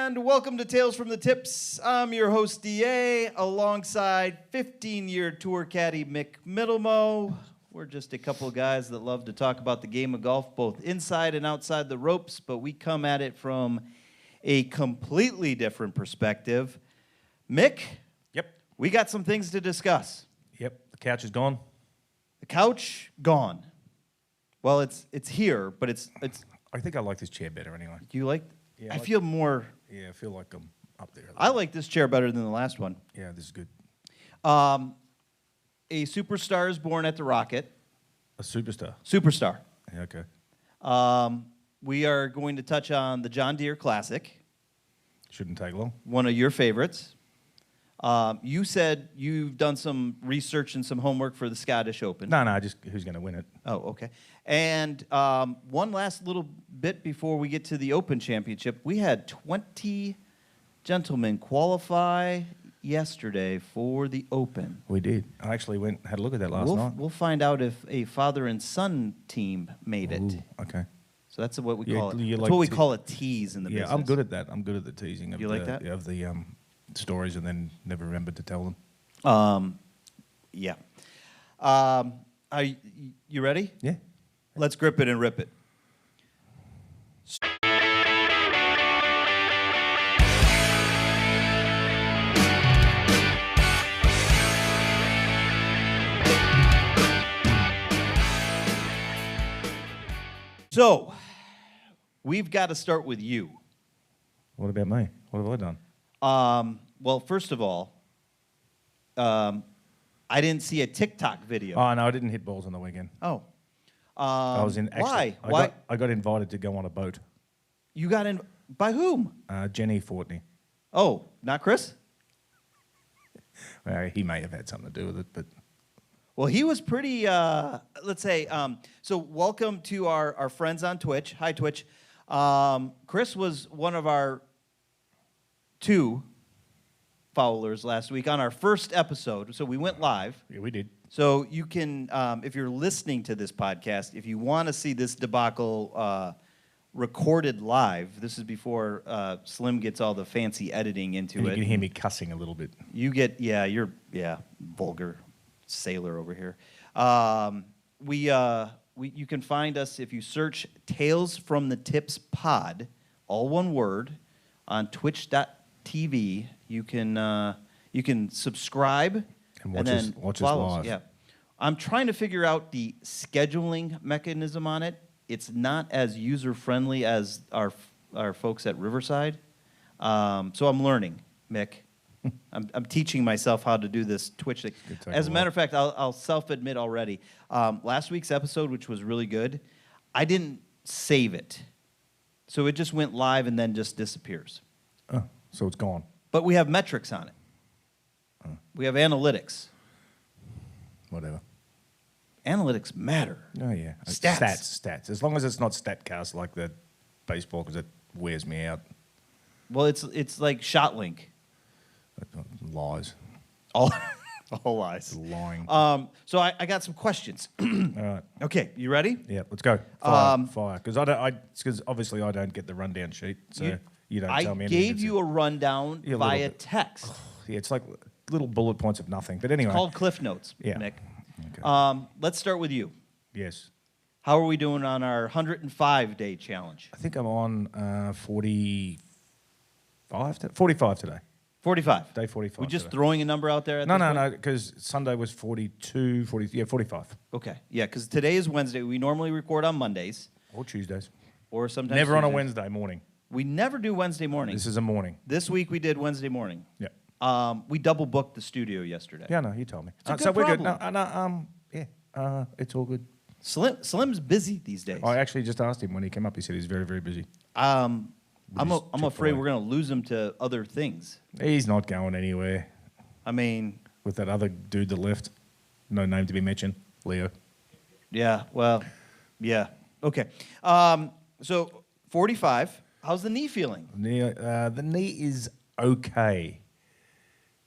And welcome to Tales from the Tips. I'm your host, DA, alongside 15-year tour caddy Mick Middlemo. We're just a couple of guys that love to talk about the game of golf, both inside and outside the ropes, but we come at it from a completely different perspective. Mick? Yep. We got some things to discuss. Yep. The couch is gone. The couch, gone. Well, it's here, but it's. I think I like this chair better anyway. Do you like? Yeah, I feel more. Yeah, I feel like I'm up there. I like this chair better than the last one. Yeah, this is good. A superstar is born at the Rocket. A superstar. Superstar. Yeah, okay. We are going to touch on the John Deere Classic, Shouldn't take long. one of your favorites. You said you've done some research and some homework for the Scottish Open. No, just who's going to win it. Oh, okay. And one last little bit before we get to the Open Championship. We had 20 gentlemen qualify yesterday for the Open. We did. I actually had a look at that last night. We'll find out if a father and son team made it. Ooh, okay. So that's what we call it. That's like what we call a tease in the business. Yeah, I'm good at that. I'm good at the teasing of You like that? of the stories and then never remembered to tell them. Yeah. Are you ready? Yeah. Let's grip it and rip it. So, we've got to start with you. What about me? What have I done? Well, first of all, I didn't see a TikTok video. Oh, no, I didn't hit balls on the weekend. Oh. I was in. Actually, Why? I got invited to go on a boat. You got in by whom? Jenny Fortney. Oh, not Chris? He may have had something to do with it, but... Well, he was pretty, let's say, so welcome to our friends on Twitch. Hi, Twitch. Chris was one of our 2 followers last week on our first episode. So we went live. Yeah, we did. So you can, if you're listening to this podcast, if you want to see this debacle recorded live, this is before Slim gets all the fancy editing into and it. You can hear me cussing a little bit. You get, you're vulgar sailor over here. You can find us if you search Tales from the Tips Pod, all one word, on twitch.tv. You can subscribe And follow watch us live. us. Yeah. I'm trying to figure out the scheduling mechanism on it. It's not as user-friendly as our folks at Riverside. So I'm learning, Mick. I'm teaching myself how to do this Twitch thing. As a matter of fact, I'll self-admit already. Last week's episode, which was really good, I didn't save it. So it just went live and then just disappears. Oh, so it's gone. But we have metrics on it. We have analytics. Whatever. Analytics matter. Oh, yeah. Stats. As long as it's not StatCast like the baseball, because it wears me out. Well, it's like ShotLink. Lies. All lies. Lying. So I got some questions. All right. Okay, you ready? Yeah, let's go. Fire. Because because obviously I don't get the rundown sheet, so you don't tell me anything. I gave you a rundown via text. Yeah, it's like little bullet points of nothing. But anyway. It's called Cliff Notes, Yeah. Mick. Okay. Let's start with you. Yes. How are we doing on our 105-day challenge? I think I'm on 45 today. 45. Day 45. We're just today. throwing a number out there? No, because Sunday was 42, 45. Okay, yeah, because today is Wednesday. We normally record on Mondays. Or Tuesdays. Or sometimes Never on a Tuesdays. Wednesday morning. We never do Wednesday morning. This is a morning. This week we did Wednesday morning. Yeah. We double booked the studio yesterday. Yeah, no, you told me. It's a good so we're problem. good. It's all good. Slim's busy these days. I actually just asked him when he came up. He said he's very, very busy. I'm afraid we're going to lose him to other things. He's not going anywhere. I mean... With that other dude that left. No name to be mentioned. Leo. Yeah, well, yeah. Okay. So, 45. How's the knee feeling? The knee is okay.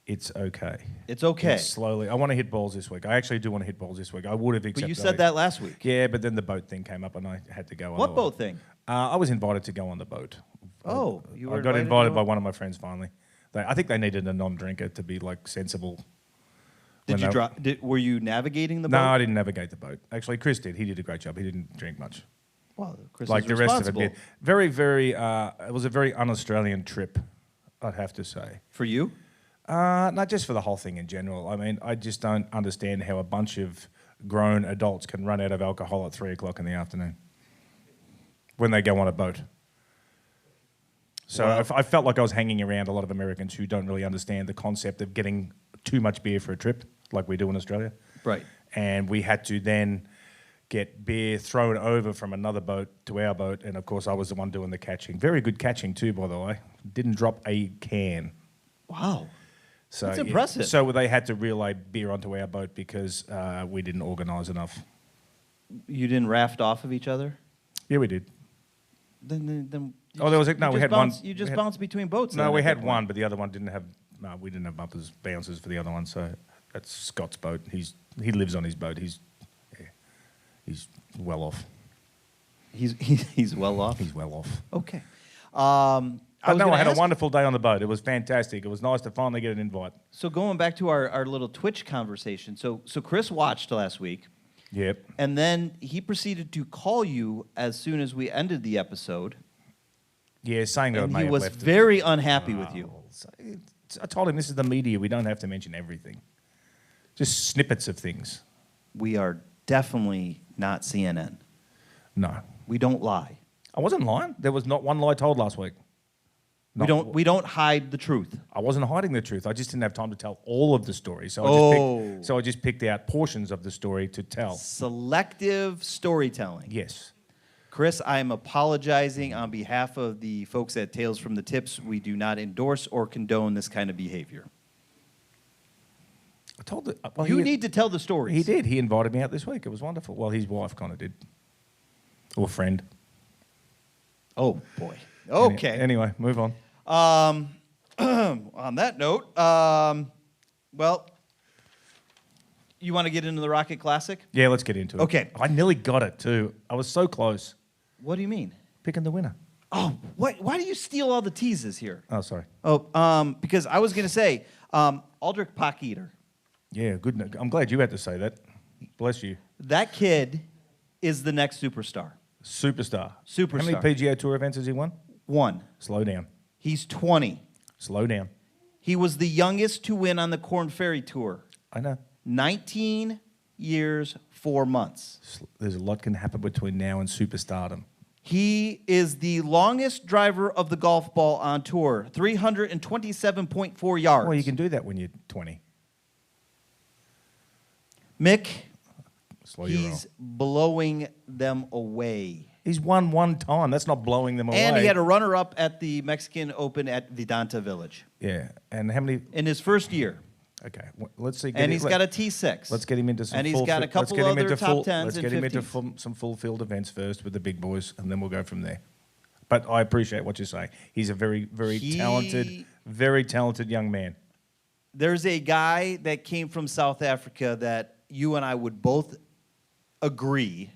It's okay. It's okay. It's slowly. I want to hit balls this week. I actually do want to hit balls this week. I would have accepted. But you said that last week. Yeah, but then the boat thing came up and I had to go. What boat thing? I was invited to go on the boat Oh, you were I got invited invited to- by one of my friends finally. I think they needed a non-drinker to be like sensible. Did when you they- drive? Were you navigating the No, boat? I didn't navigate the boat. Actually, Chris did. He did a great job. He didn't drink much. Well, Chris Like is the rest of it responsible. did. Very, very. It was a very un-Australian trip, I'd have to say. For you? Not just for the whole thing in general. I mean, I just don't understand how a bunch of grown adults can run out of alcohol at 3 o'clock in the afternoon when they go on a boat. So Wow. I felt like I was hanging around a lot of Americans who don't really understand the concept of getting too much beer for a trip, like we do in Australia. Right. And we had to then get beer thrown over from another boat to our boat, and of course I was the one doing the catching. Very good catching too, by the way. Didn't drop a can. Wow. So That's yeah. impressive. So they had to relay beer onto our boat because we didn't organise enough. You didn't raft off of each other? Yeah, we did. Then Oh, there was a- no, we had one- You just we had- bounced between boats. No, then we at had that point. one, but the other one didn't have. No, we didn't have bouncers for the other one. So that's Scott's boat. He lives on his boat. He's well off. He's well off. He's well off. Okay. But no, gonna I had a ask- wonderful day on the boat. It was fantastic. It was nice to finally get an invite. So going back to our little Twitch conversation. So Chris watched last week, Yep. and then he proceeded to call you as soon as we ended the episode, Yeah, saying that I and may he have was left it. very unhappy with you. So I told him this is the media. We don't have to mention everything. Just snippets of things. We are definitely not CNN. No. We don't lie. I wasn't lying. There was not one lie told last week. We don't hide the truth. I wasn't hiding the truth. I just didn't have time to tell all of the story. So I just picked out portions of the story to tell. Selective storytelling. Yes. Chris, I'm apologizing on behalf of the folks at Tales from the Tips. We do not endorse or condone this kind of behavior. I told it. You need to tell the stories. He did. He invited me out this week. It was wonderful. Well, his wife kind of did. Or friend. Oh, boy. Okay. Anyway, move on. On that note, well, you want to get into the Rocket Classic? Yeah, let's get into it. Okay. I nearly got it too. I was so close. What do you mean? Picking the winner. Oh, why do you steal all the teases here? Oh, sorry. Oh, because I was going to say, Aldrich Pocketer. Yeah, good. I'm glad you had to say that. Bless you. That kid is the next superstar. Superstar. Superstar. How many PGA Tour events has he won? One. Slow down. He's 20. Slow down. He was the youngest to win on the Korn Ferry Tour. I know. 19 years, 4 months. There's a lot can happen between now and superstardom. He is the longest driver of the golf ball on tour, 327.4 yards. Well, you can do that when you're 20. Mick, Slow your roll. he's blowing them away. He's won one time. That's not blowing them away. And he had a runner-up at the Mexican Open at Vidanta Village Yeah. And how many? in his first year. Okay. Let's see. And he's got a T6. Let's get him into some. And he's full got a fi- let's couple get him other into top full- 10s Let's and get him into 15s. some full field events first with the big boys, and then we'll go from there. But I appreciate what you're saying. He's a very, very talented young man. There's a guy that came from South Africa that you and I would both agree,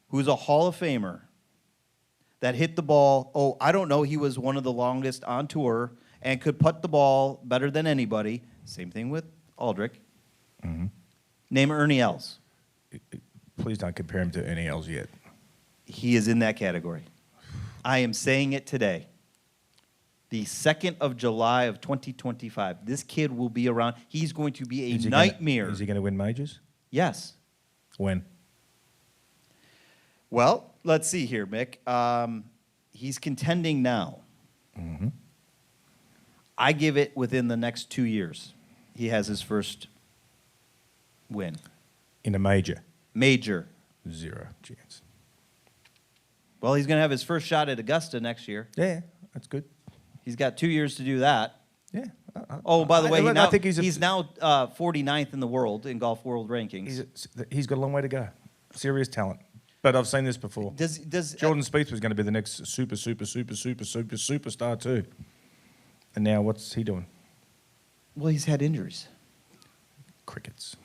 who's a Hall of Famer, that hit the ball. Oh, I don't know. He was one of the longest on tour and could putt the ball better than anybody. Same thing with Aldrich. Mm-hmm. Name Ernie Els. Please don't compare him to Ernie Els yet. He is in that category. I am saying it today. The 2nd of July of 2025. This kid will be around. He's going to be a nightmare. Is he going to win majors? Yes. When? Well, let's see here, Mick. He's contending now. Mm-hmm. I give it within the next 2 years. He has his first win. In a major? Major. Zero chance. Well, he's going to have his first shot at Augusta next year. Yeah, that's good. He's got 2 years to do that. Yeah. Oh, by the way, I think he's now 49th in the world in Golf World Rankings. He's got a long way to go. Serious talent. But I've seen this before. Does Jordan Spieth was going to be the next superstar too. And now what's he doing? Well, he's had injuries. Crickets.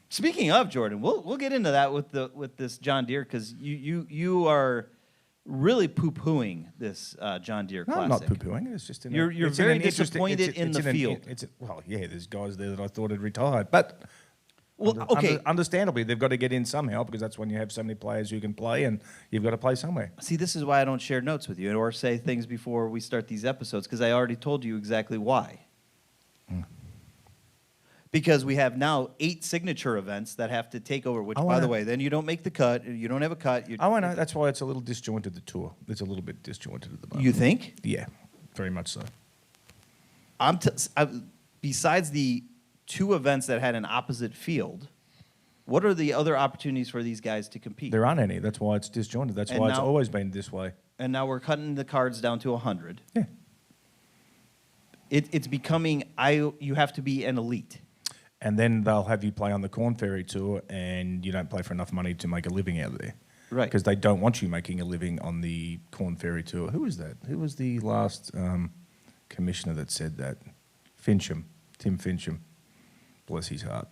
Speaking of Jordan, we'll get into that with this John Deere because you are really poo-pooing this John Deere No, Classic. I'm not poo-pooing. It's just You're it's very an interest- disappointed in the field. Well, yeah, there's guys there that I thought had retired, but Well, okay. understandably, they've got to get in somehow because that's when you have so many players who can play, and you've got to play somewhere. See, this is why I don't share notes with you or say things before we start these episodes, because I already told you exactly why. Because we have now 8 signature events that have to take over, which, by the way, then you don't make the cut. You don't have a cut. I know. That's why it's a little disjointed, the tour. It's a little bit disjointed at the moment. You think? Yeah, very much so. Besides the 2 events that had an opposite field, what are the other opportunities for these guys to compete? There aren't any. That's why it's disjointed. That's And why it's now- always been this way. And now we're cutting the cards down to 100. Yeah. It's becoming, you have to be an elite. And then they'll have you play on the Corn Ferry Tour, and you don't play for enough money to make a living out of there. Right. Because they don't want you making a living on the Corn Ferry Tour. Who was that? Who was the last commissioner that said that? Fincham. Tim Fincham. Bless his heart.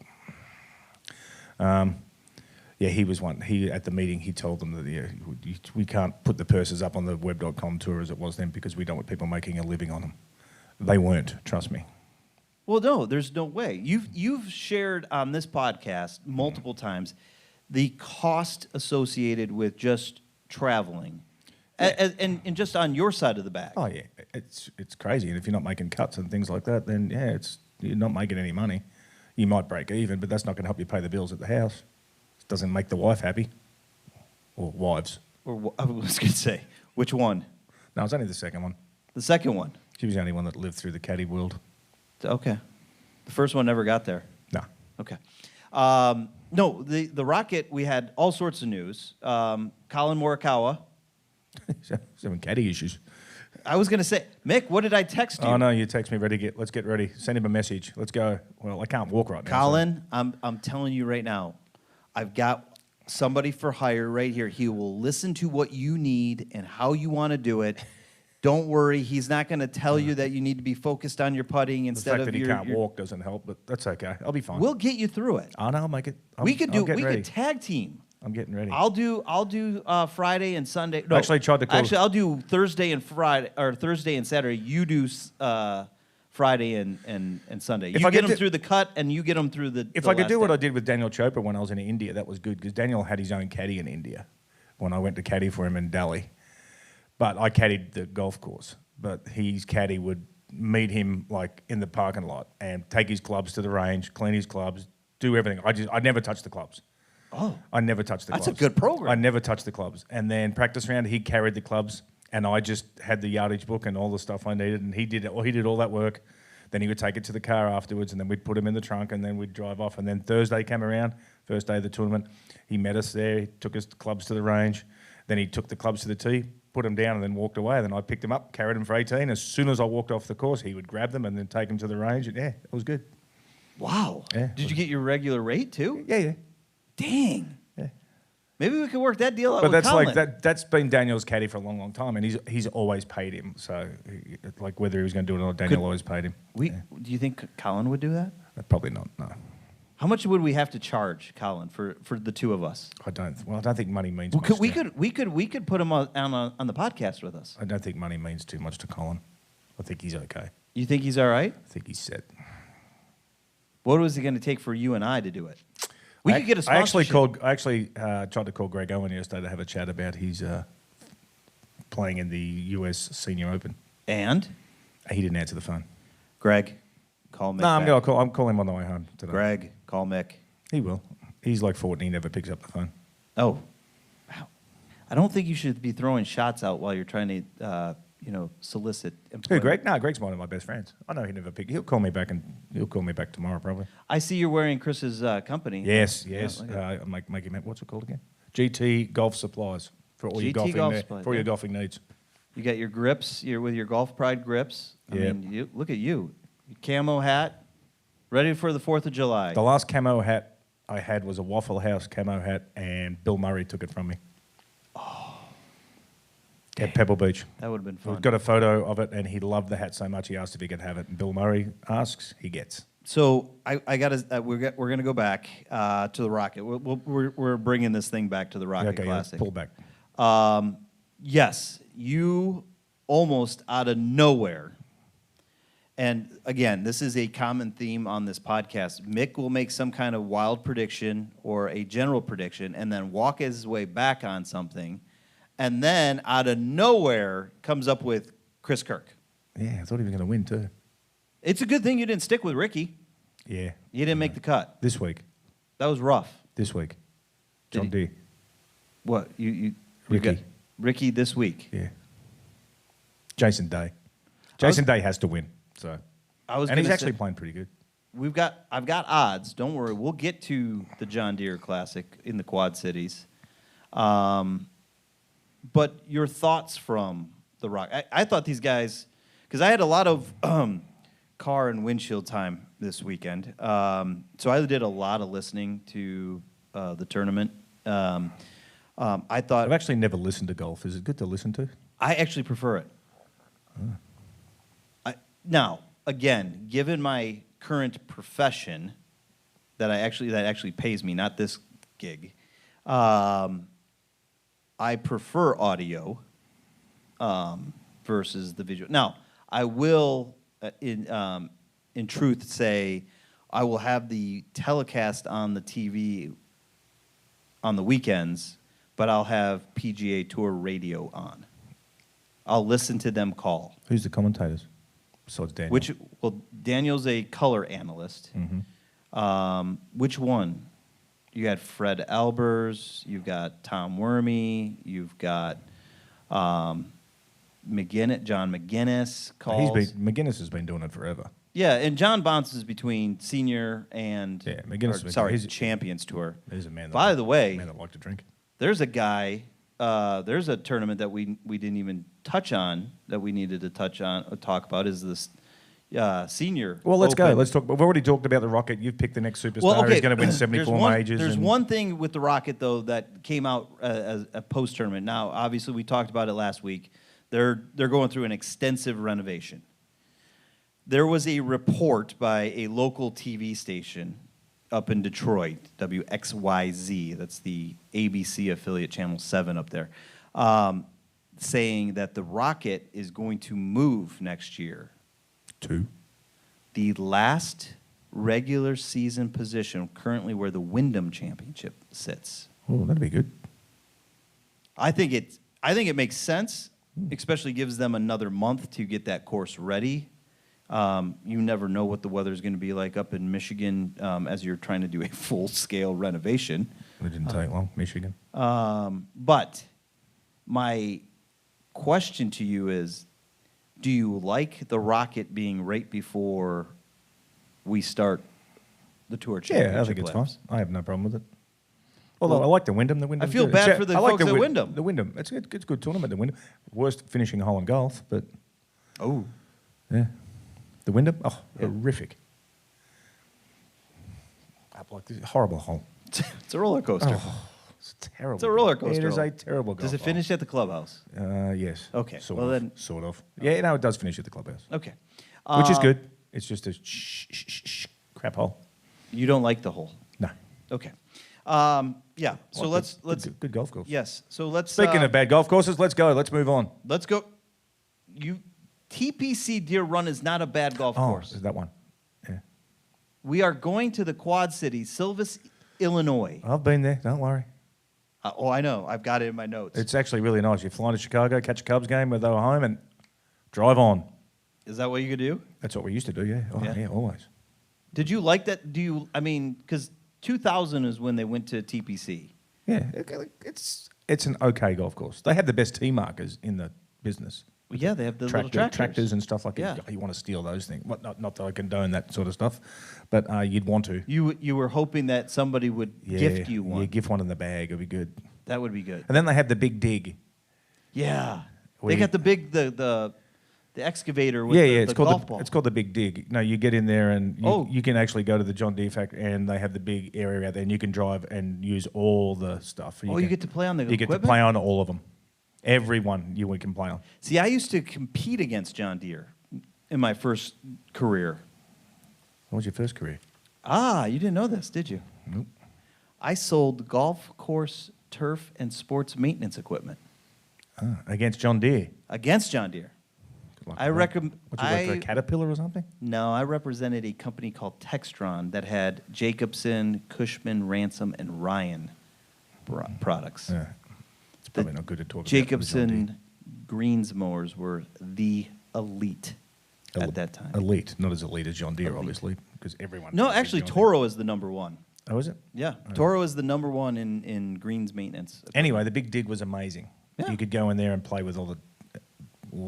Yeah, he was one. At the meeting, he told them that we can't put the purses up on the web.com tour as it was then because we don't want people making a living on them. They weren't, trust me. Well, no, there's no way. You've shared on this podcast multiple times the cost associated with just traveling, and just on your side of the bag. Oh yeah, it's crazy. And if you're not making cuts and things like that, then yeah, you're not making any money. You might break even, but that's not going to help you pay the bills at the house. It doesn't make the wife happy, or wives. Or I was going to say, which one? No, it's only the second one. The second one. She was the only one that lived through the caddy world. Okay. The first one never got there. No. Okay. No, the Rocket, we had all sorts of news. Colin Morikawa. He's having caddy issues. I was going to say, Mick, what did I text you? Oh no, you text me let's get ready. Send him a message. Let's go. Well, I can't walk right now. Colin, I'm telling you right now, I've got somebody for hire right here. He will listen to what you need and how you want to do it. Don't worry, he's not going to tell you that you need to be focused on your putting The instead fact of that he can't walk doesn't help, but that's okay. I'll be fine. We'll get you through it. Oh no, I'll make it. We could tag team. I'm getting ready. I'll do Friday and Sunday. No, Actually, I tried to call- Actually, I'll do Thursday and Friday, or Thursday and Saturday. You do Friday and Sunday. If You I get get them to- through the cut, and you get them through the. If the I could last do what day. I did with Daniel Chopra when I was in India, that was good because Daniel had his own caddy in India when I went to caddy for him in Delhi. But I caddied the golf course. But his caddy would meet him like in the parking lot and take his clubs to the range, clean his clubs, do everything. I never touched the clubs. Oh, I never touched the That's clubs. a good program. I never touched the clubs. And then practice round, he carried the clubs, and I just had the yardage book and all the stuff I needed, and he did all that work. Then he would take it to the car afterwards, and then we'd put him in the trunk, and then we'd drive off. And then Thursday came around, first day of the tournament. He met us there. He took us clubs to the range. Then he took the clubs to the tee, put them down, and then walked away. Then I picked him up, carried him for 18. As soon as I walked off the course, he would grab them and then take them to the range. And yeah, it was good. wow. Yeah. Did you get your regular rate too? Yeah. Dang. Yeah. Maybe we could work that deal out But with that's Colin. like that's been Daniel's caddy for a long, long time, and he's always paid him. So, like whether he was going to do it or not, Daniel always paid him. Do you think Colin would do that? Probably not. No, How much would we have to charge Colin for the two of us? I don't. Well, I don't think money means. Well, much we to- could put him on the podcast with us. I don't think money means too much to Colin. I think he's okay. You think he's all right? I think he's set. What was it going to take for you and I to do it? We could get a sponsorship. I actually tried to call Greg Owen yesterday to have a chat about his playing in the US Senior Open. And He didn't answer the phone. Greg, call Mick. No, I'm back. going to call. I'm calling him on the way home today. Greg, call Mick. He will. He's like 40 and he never picks up the phone. Oh, wow. I don't think you should be throwing shots out while you're trying to, solicit Who, employment. Greg? No, Greg's one of my best friends. I know he never pick. He'll call me back tomorrow probably. I see you're wearing Chris's company. Yes. Yeah, look at Make him. What's it called again? GT Golf Supplies for all your GT golfing Golf ne- Supplies, for all your yeah. golfing needs. You got your grips. You're with your Golf Pride grips. I Yeah. mean, look at you. Camo hat, ready for the 4th of July. The last camo hat I had was a Waffle House camo hat, and Bill Murray took it from me. At Pebble Beach. That would have been fun. We've got a photo of it, and he loved the hat so much he asked if he could have it. And Bill Murray asks, he gets. So I got to. We're going to go back to the Rocket. We're bringing this thing back to the Rocket Okay, yeah, Classic. pull back. Yes, you almost out of nowhere. And again, this is a common theme on this podcast. Mick will make some kind of wild prediction or a general prediction and then walk his way back on something. And then out of nowhere comes up with Chris Kirk. Yeah, I thought he was going to win too. It's a good thing you didn't stick with Ricky. Yeah. You didn't make the cut. This week. That was rough. This week. John Deere. What? You Ricky. got Ricky this week. Yeah. Jason Day. Jason Day has to win. So. And he's actually playing pretty good. I've got odds. Don't worry. We'll get to the John Deere Classic in the Quad Cities. But your thoughts from the Rock. I thought these guys, because I had a lot of car and windshield time this weekend. So I did a lot of listening to the tournament. I thought I've actually never listened to golf. Is it good to listen to? I actually prefer it. Now, again, given my current profession that actually pays me, not this gig, I prefer audio versus the visual. Now, I will, in truth, say I will have the telecast on the TV on the weekends, but I'll have PGA Tour radio on. I'll listen to them call. Who's the commentators? Besides Daniel. Daniel's a color analyst. Mm-hmm. Which one? You got Fred Albers, you've got Tom Wormy, you've got John McGinnis calls. McGinnis has been doing it forever. Yeah, and John bounces between senior and Champions Tour. He's a man. By the way, man that liked to drink. There's a guy. There's a tournament that we didn't even touch on that we needed to talk about is this senior. Well, let's Open. go. Let's talk. We've already talked about the Rocket. You've picked the next superstar. He's going to win 74 majors. There's one thing with the Rocket though that came out as a post tournament. Now, obviously, we talked about it last week. They're going through an extensive renovation. There was a report by a local TV station up in Detroit, WXYZ, that's the ABC affiliate, Channel 7 up there, saying that the Rocket is going to move next year to the last regular season position, currently where the Wyndham Championship sits. Oh, that'd be good. I think it makes sense, especially gives them another month to get that course ready. You never know what the weather is going to be like up in Michigan as you're trying to do a full-scale renovation. It didn't take long, Michigan. But my question to you is, do you like the Rocket being right before we start the Tour Championship? Yeah, I think it's fine. playoffs? I have no problem with it. Although I like the Wyndham. I feel bad for the folks at Wyndham. The Wyndham. It's a good tournament, the Wyndham. Worst finishing hole in golf, but... Oh. Yeah. The Wyndham? Oh, Yeah. horrific. Like this horrible hole. It's a roller coaster. Oh, it's terrible. It's a roller coaster. It is a terrible golf Does it hole. finish at the clubhouse? Yes. Okay, Sort well of, then- Sort of. Yeah, no, it does finish at the clubhouse. Okay. Which is good. It's just a crap hole. You don't like the hole? No. Okay. Yeah. So Well, let's. Good golf course. Yes. So let's. Speaking of bad golf courses, let's go. Let's move on. Let's go. TPC Deer Run is not a bad golf course. Is that one? Yeah. We are going to the Quad Cities, Silvis, Illinois. I've been there. Don't worry. I know. I've got it in my notes. It's actually really nice. You fly to Chicago, catch a Cubs game where they were home, and drive on. Is that what you could do? That's what we used to do. Yeah. Oh, Yeah. yeah. Always. Did you like that? Because 2000 is when they went to TPC. Yeah. It's an okay golf course. They have the best tee markers in the business. Well, yeah, they have the little tractors and stuff like that. Yeah. You want to steal those things. Well, not that I condone that sort of stuff, but you'd want to. You were hoping that somebody would gift you one. Yeah, gift one in the bag. It'd be good. That would be good. And then they have the big dig. Yeah. Where They got the big the excavator with it's the called golf ball. It's called the Big Dig. No, you get in there and Oh. you can actually go to the John Deere factory and they have the big area out there and you can drive and use all the stuff. You get to play on the You equipment? get to play on all of them. Every one you can play on. See, I used to compete against John Deere in my first career. What was your first career? You didn't know this, did you? Nope. I sold golf course, turf, and sports maintenance equipment. Against John Deere. Against John Deere. Like I recommend. What, you work for a Caterpillar or something? No, I represented a company called Textron that had Jacobson, Cushman, Ransom, and Ryan products. Yeah. It's probably not good to talk about. Jacobson greens mowers were the elite at that time. Elite, not as elite as John Deere, obviously, because everyone. No, actually, Toro is the number one. Oh, is it? Yeah, Toro is the number one in greens maintenance. Anyway, the big dig was amazing. Yeah. You could go in there and play with all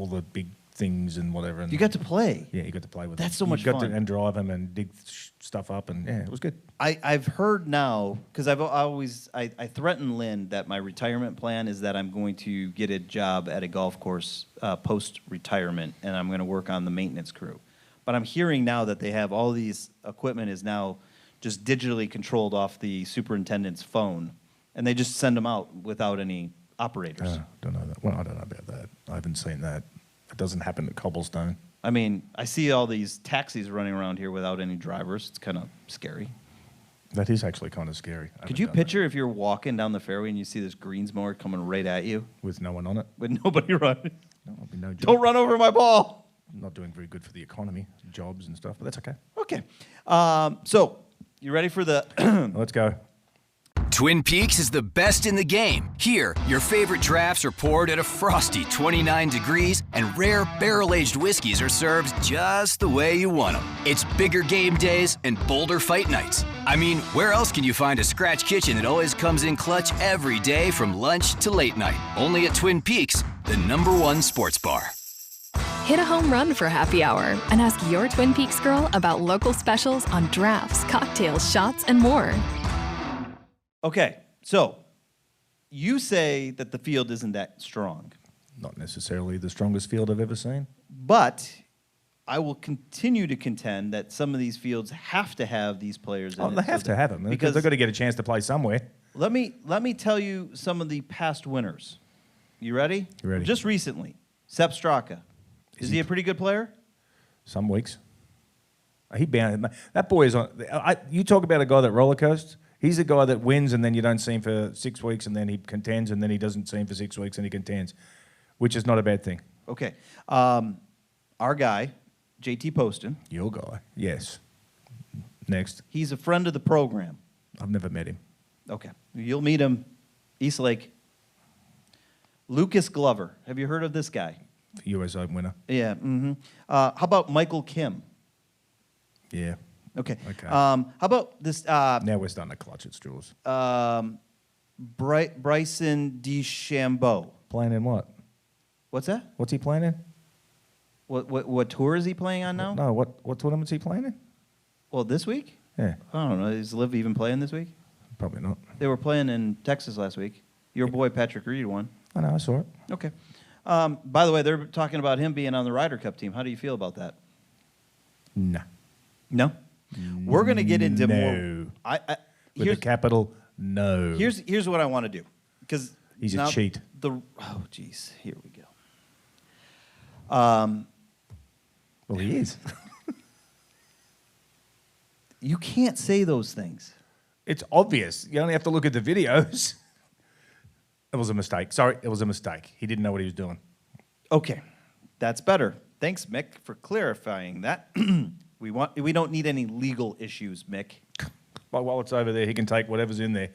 the big things and whatever. And You got to play. Yeah, you got to play with. That's them. so much you got fun. to and drive them and dig stuff up, and yeah, it was good. I've heard now, because I threatened Lynn that my retirement plan is that I'm going to get a job at a golf course post-retirement, and I'm going to work on the maintenance crew. But I'm hearing now that they have all these equipment is now just digitally controlled off the superintendent's phone, and they just send them out without any operators. Don't know that. Well, I don't know about that. I haven't seen that. It doesn't happen at Cobblestone. I mean, I see all these taxis running around here without any drivers. It's kind of scary. That is actually kind of scary. Could you picture if you're walking down the fairway and you see this greens mower coming right at you? With no one on it? With nobody running. No, it'll be no job. Don't run over my ball. Not doing very good for the economy, jobs and stuff, but that's okay. Okay. So, you ready for the... Let's go. Twin Peaks is the best in the game. Here, your favorite drafts are poured at a frosty 29 degrees, and rare barrel-aged whiskeys are served just the way you want them. It's bigger game days and bolder fight nights. I mean, where else can you find a scratch kitchen that always comes in clutch every day from lunch to late night? Only at Twin Peaks, the #1 sports bar. Hit a home run for happy hour and ask your Twin Peaks girl about local specials on drafts, cocktails, shots, and more. Okay, so you say that the field isn't that strong. Not necessarily the strongest field I've ever seen. But I will continue to contend that some of these fields have to have these players in it. They have to have them because they've got to get a chance to play somewhere. Let me tell you some of the past winners. You ready? You ready. Just recently, Sepp Straka. Is he a pretty good player? Some weeks. He bound. That boy is on. You talk about a guy that roller coasts. He's a guy that wins and then you don't see him for 6 weeks and then he contends and then he doesn't see him for 6 weeks and he contends, which is not a bad thing. Okay. Our guy, JT Poston. Your guy. Yes. Next. He's a friend of the program. I've never met him. Okay. You'll meet him. East Lake. Lucas Glover. Have you heard of this guy? US Open winner. Yeah. Mm-hmm. How about Michael Kim? Yeah. Okay. Okay. How about this? Now we're starting to clutch at straws. Bryson DeChambeau. Playing in what? What's that? What's he playing in? What tour is he playing on now? No, what tournament's he playing in? Well, this week? Yeah. I don't know. Is Liv even playing this week? Probably not. They were playing in Texas last week. Your boy Patrick Reed won. I know, I saw it. Okay. By the way, they're talking about him being on the Ryder Cup team. How do you feel about that? No. No? We're going to get into more. No. With a capital No. Here's what I want to do, because He's a cheat. Oh, geez, here we go. Well, he is. You can't say those things. It's obvious. You only have to look at the videos. It was a mistake. Sorry, it was a mistake. He didn't know what he was doing. Okay, that's better. Thanks, Mick, for clarifying that. We don't need any legal issues, Mick. But while it's over there, he can take whatever's in there.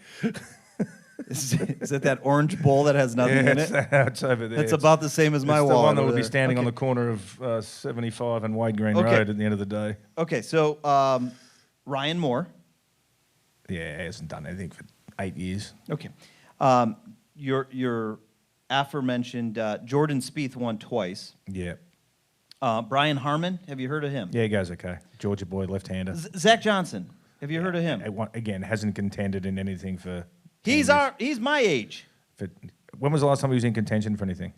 Is it that orange bowl that has nothing in it? It's over there. That's about the same as my wallet. It's the one that over would be there. standing on Okay. the corner of 75 and Wade Green Okay. Road at the end of the day. Okay, so Ryan Moore. Yeah, he hasn't done anything for 8 years. Okay. Your aforementioned Jordan Spieth won twice. Yeah. Brian Harmon, have you heard of him? Yeah, he goes okay. Georgia boy, left-hander. Zach Johnson, have you heard of him? Again, hasn't contended in anything for... He's my age. When was the last time he was in contention for anything?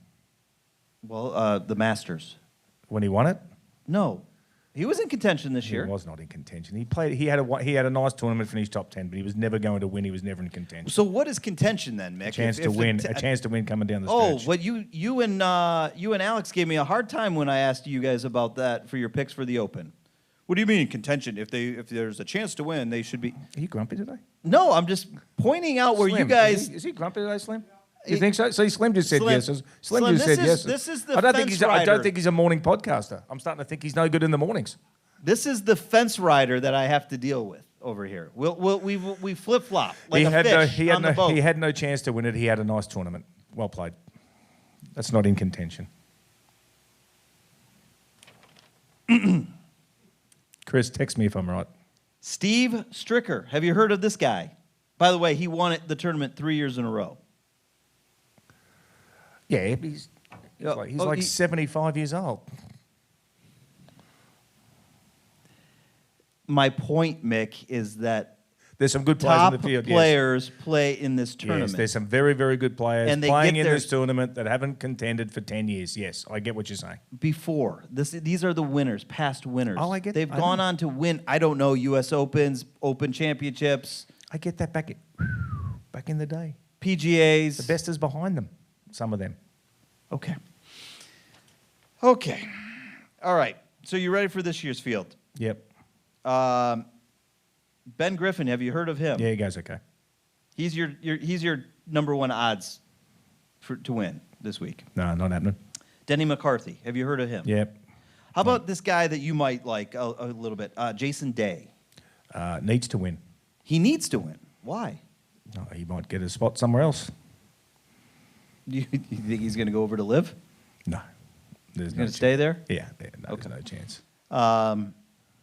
Well, the Masters. When he won it? No, he was in contention this year. He was not in contention. He played. He had a nice tournament, finished top 10, but he was never going to win. He was never in contention. So what is contention then, Mick? A chance to win coming down the stretch. Oh, well, you and Alex gave me a hard time when I asked you guys about that for your picks for the Open. What do you mean contention? If there's a chance to win, they should be. Are you grumpy today? No, I'm just pointing out where Slim, you guys. Is he grumpy today, Slim? You think so? See, Slim just said Slim- yes. Slim Slim, just this said is- yes. this is the I don't think fence he's. I don't rider. think he's a morning podcaster. I'm starting to think he's no good in the mornings. This is the fence rider that I have to deal with over here. We flip flop like a fish on the boat. He had no chance to win it. He had a nice tournament. Well played. That's not in contention. Chris, text me if I'm right. Steve Stricker. Have you heard of this guy? By the way, he won the tournament 3 years in a row. Yeah, he's like 75 years old. My point, Mick, is that There's some good players top in the field. players play in this tournament. Yes, there's some very, very good players And they playing get in their- this tournament that haven't contended for 10 years. Yes, I get what you're saying. Before these are the winners, past winners. Oh, I get- They've I gone know. on to win. I don't know, U.S. Opens, Open Championships, I get that back in the day. PGAs. The best is behind them, some of them. Okay. All right. So you ready for this year's field? Yep. Ben Griffin. Have you heard of him? Yeah, he goes okay. He's your number one odds to win this week. No, not happening. Denny McCarthy. Have you heard of him? Yep. How about this guy that you might like a little bit? Jason Day. Needs to win. He needs to win. Why? No, he might get a spot somewhere else. You think he's going to go over to live? No. There's He's no going to stay there? Yeah, no, Okay. there's no chance.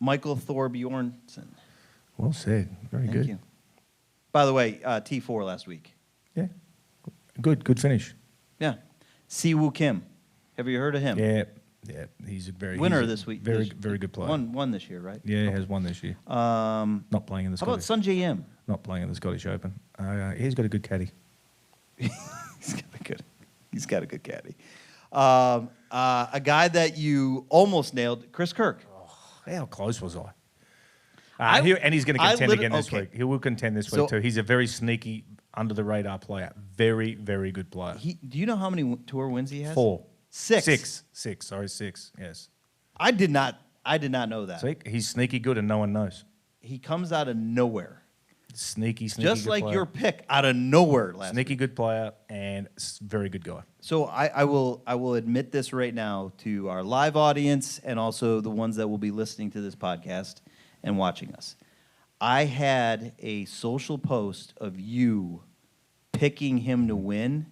Michael Thorbjornsen. Well said. Very Thank good. you. By the way, T4 last week. Yeah. Good finish. Yeah. Siwoo Kim. Have you heard of him? Yeah. He's a Winner this week. Very good player. Won this year, right? Yeah, he has won this year. Not playing in the How about Scottish. Sunjay Im? Not playing in the Scottish Open. He's got a good caddy. He's got a good caddy. A guy that you almost nailed, Chris Kirk. How close was I? I- And he's going to I contend lit- again this okay. week. He will contend this So- week too. He's a very sneaky, under the radar player. Very, very good player. Do you know how many tour wins he has? 4. Six. 6. Sorry, 6. Yes. I did not know that. See, he's sneaky good and no one knows. He comes out of nowhere. Sneaky Just good like player. your pick out of nowhere last Sneaky week. good player and very good guy. So I will admit this right now to our live audience and also the ones that will be listening to this podcast and watching us. I had a social post of you picking him to win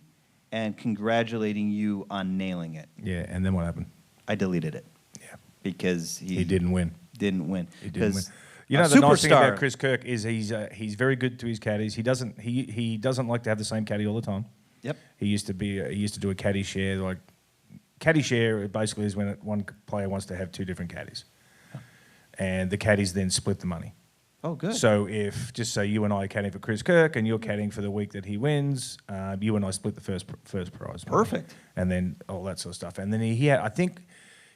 and congratulating you on nailing it. Yeah, and then what happened? I deleted it Yeah, because he didn't win. Didn't win. He didn't win. 'Cause You know, a the nice thing superstar- about Chris Kirk is he's very good to his caddies. He doesn't like to have the same caddy all the time. Yep. He used to do a caddy share. Like caddy share basically is when one player wants to have 2 different caddies, and the caddies then split the money. Oh, good. So if just say you and I are caddying for Chris Kirk and you're caddying for the week that he wins, you and I split the first prize. Perfect. And then all that sort of stuff. And then I think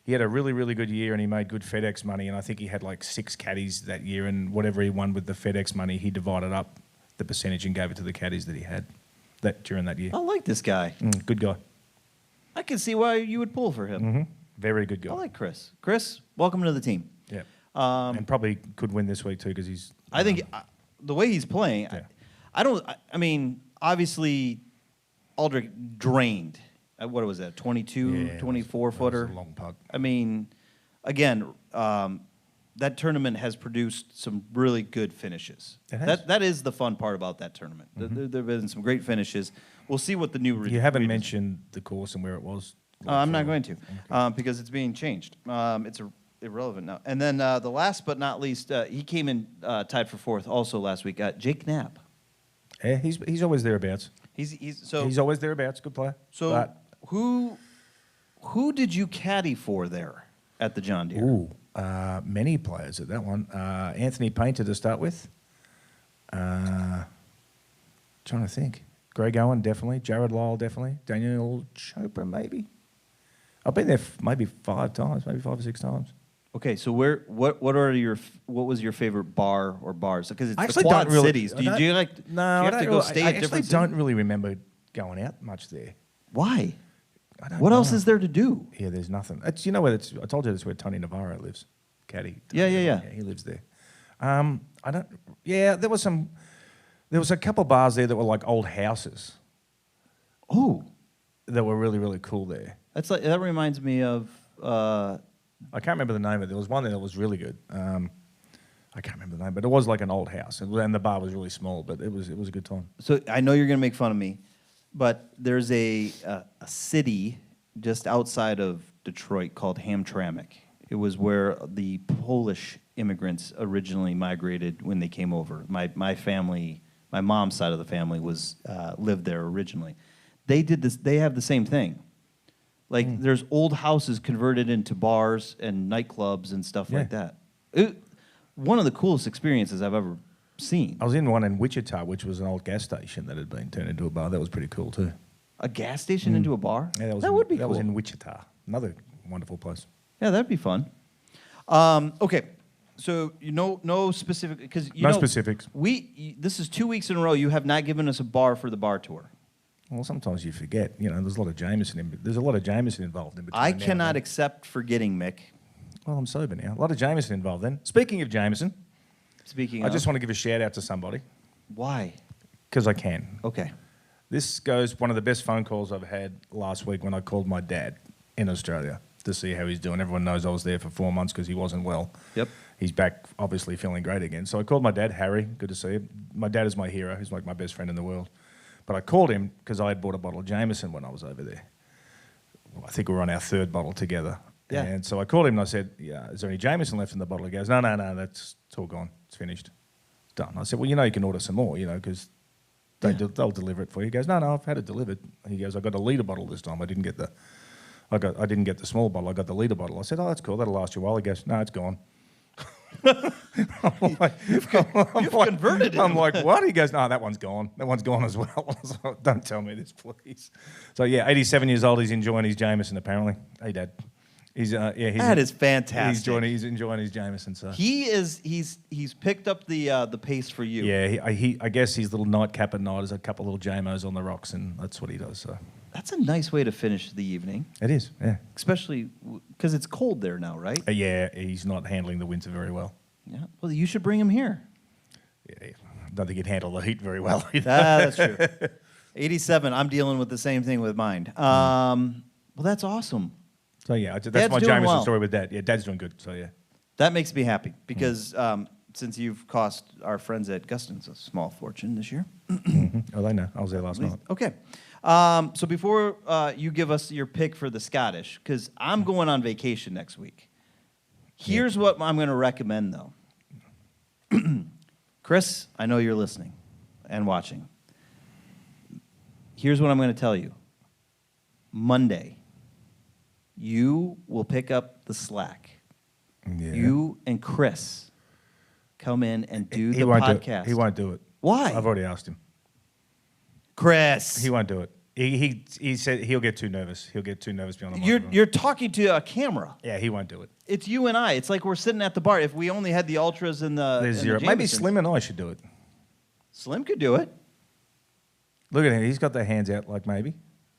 he had a really, really good year and he made good FedEx money. And I think he had like 6 caddies that year, and whatever he won with the FedEx money, he divided up the percentage and gave it to the caddies that he had during that year. I like this guy. Good guy. I can see why you would pull for him. Very good guy. I like Chris. Chris, welcome to the team. Yeah. And probably could win this week too because he's. I think the way he's playing, Yeah. I mean, obviously, Aldrich drained. What was that, 22, 24 footer? That was a long putt. I mean, again, that tournament has produced some really good finishes. It has. That is the fun part about that tournament. There have been some great finishes. We'll see what the new. You haven't mentioned the course and where it was. I'm not going to, because it's being changed. It's irrelevant now. And then the last but not least, he came in tied for 4th also last week. Jake Knapp. Yeah, he's always thereabouts. He's Always thereabouts. Good player. so But- who did you caddy for there at the John Deere? Many players at that one. Anthony Painter to start with. Trying to think. Greg Owen, definitely. Jared Lyle, definitely. Daniel Chopra, maybe. I've been there maybe 5 times, maybe 5 or 6 times. Okay, so what was your favorite bar or bars? Because it's I the actually Quad don't really. Cities. Do you like? No, do you I have to don't go really- stay I at actually different don't cities? really remember going out much there. Why? I don't What else know. is there to do? Yeah, there's nothing. You know where it's? I told you that's where Tony Navarro lives. Caddy. Yeah. He lives there. I don't. Yeah, there was a couple bars there that were like old houses. Oh, that were really, really cool there. that reminds me of. I can't remember the name of it. There was one there that was really good. I can't remember the name, but it was like an old house, and the bar was really small, but it was a good time. So I know you're going to make fun of me, but there's a city just outside of Detroit called Hamtramck. It was where the Polish immigrants originally migrated when they came over. My family, my mom's side of the family was lived there originally. They did this. They have the same thing. Like there's old houses converted into bars and nightclubs and stuff like that. One of the coolest experiences I've ever seen. I was in one in Wichita, which was an old gas station that had been turned into a bar. That was pretty cool too. A gas station into a bar? Yeah, that would be cool. That was in Wichita. Another wonderful place. Yeah, that'd be fun. Okay, so no specific because no specifics. This is 2 weeks in a row. You have not given us a bar for the bar tour. Well, sometimes you forget. There's a lot of Jameson. There's a lot of Jameson involved in between. I cannot accept forgetting, Mick. Well, I'm sober now. A lot of Jameson involved then. Speaking of Jameson, I just want to give a shout out to somebody. Why? Because I can. Okay. This goes one of the best phone calls I've had last week when I called my dad in Australia to see how he's doing. Everyone knows I was there for 4 months because he wasn't well. Yep. He's back, obviously feeling great again. So I called my dad, Harry. Good to see him. My dad is my hero. He's like my best friend in the world. But I called him because I had bought a bottle of Jameson when I was over there. I think we were on our third bottle together. Yeah. And so I called him and I said, "Yeah, is there any Jameson left in the bottle?" He goes, No, it's all gone. It's finished. It's done. I said, "Well, you can order some more, because they'll deliver it for you." He goes, No, I've had it delivered. He goes, "I got a litre bottle this time. I didn't get the small bottle. I got the litre bottle." I said, "Oh, that's cool. That'll last you a while." He goes, "No, it's gone." You've converted him. I'm like, "What?" He goes, "No, that one's gone. That one's gone as well." I was like, "Don't tell me this, please." So yeah, 87 years old. He's enjoying his Jameson apparently. Hey, Dad. That is fantastic. He's enjoying his Jameson. So he's picked up the pace for you. Yeah, I guess his little nightcap at night is a couple of little JMOs on the rocks, and that's what he does. So that's a nice way to finish the evening. It is, yeah. Especially because it's cold there now, right? Yeah, he's not handling the winter very well. Yeah. Well, you should bring him here. Yeah, I don't think he'd handle the heat very well either. That's true. 87. I'm dealing with the same thing with mine. Well, that's awesome. So yeah, that's Dad's my doing Jameson well. story with Dad. Yeah, Dad's doing good. So yeah. That makes me happy because since you've cost our friends at Guston's a small fortune this year. Oh, they know. I was there last night. Okay. So before you give us your pick for the Scottish, because I'm going on vacation next week. Here's what I'm going to recommend, though. Chris, I know you're listening and watching. Here's what I'm going to tell you. Monday, you will pick up the slack. Yeah. You and Chris come in and do the won't podcast. He won't do it. Why? I've already asked him. Chris. He won't do it. He said he'll get too nervous. He'll get too nervous beyond the microphone. You're talking to a camera. Yeah, he won't do it. It's you and I. It's like we're sitting at the bar. If we only had the Ultras and the There's and zero. the Maybe Jamesons. Slim and I should do it. Slim could do it. Look at him. He's got their hands out like maybe.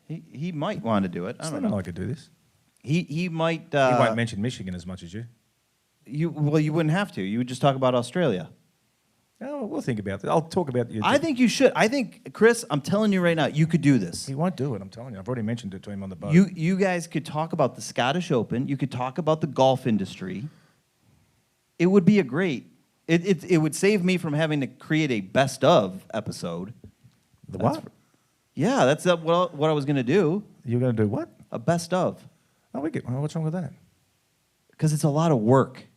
He might want to do it. I don't Slim know. and I could do this. He might. He won't mention Michigan as much as you. You wouldn't have to. You would just talk about Australia. Oh, we'll think about that. I'll talk about you. I think you should. I think, Chris, I'm telling you right now, you could do this. He won't do it. I'm telling you. I've already mentioned it to him on the boat. You guys could talk about the Scottish Open. You could talk about the golf industry. It would be a great. It would save me from having to create a best of episode. The what? Yeah, that's what I was going to do. You're going to do what? A best of. Oh, what's wrong with that? Because it's a lot of work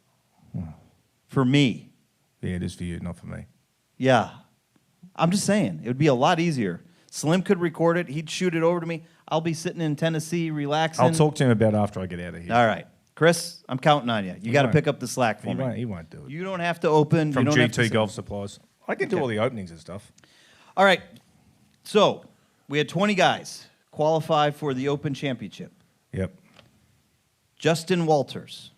for me. Yeah, it is for you, not for me. Yeah. I'm just saying. It would be a lot easier. Slim could record it. He'd shoot it over to me. I'll be sitting in Tennessee relaxing. I'll talk to him about it after I get out of here. All right. Chris, I'm counting on you. You got to pick up the slack for me. He won't do it. You don't have to open. From you don't have to GT Golf Supplies. I can do all the openings and stuff. All right. So we had 20 guys qualify for the Open Championship. Yep. Justin Walters,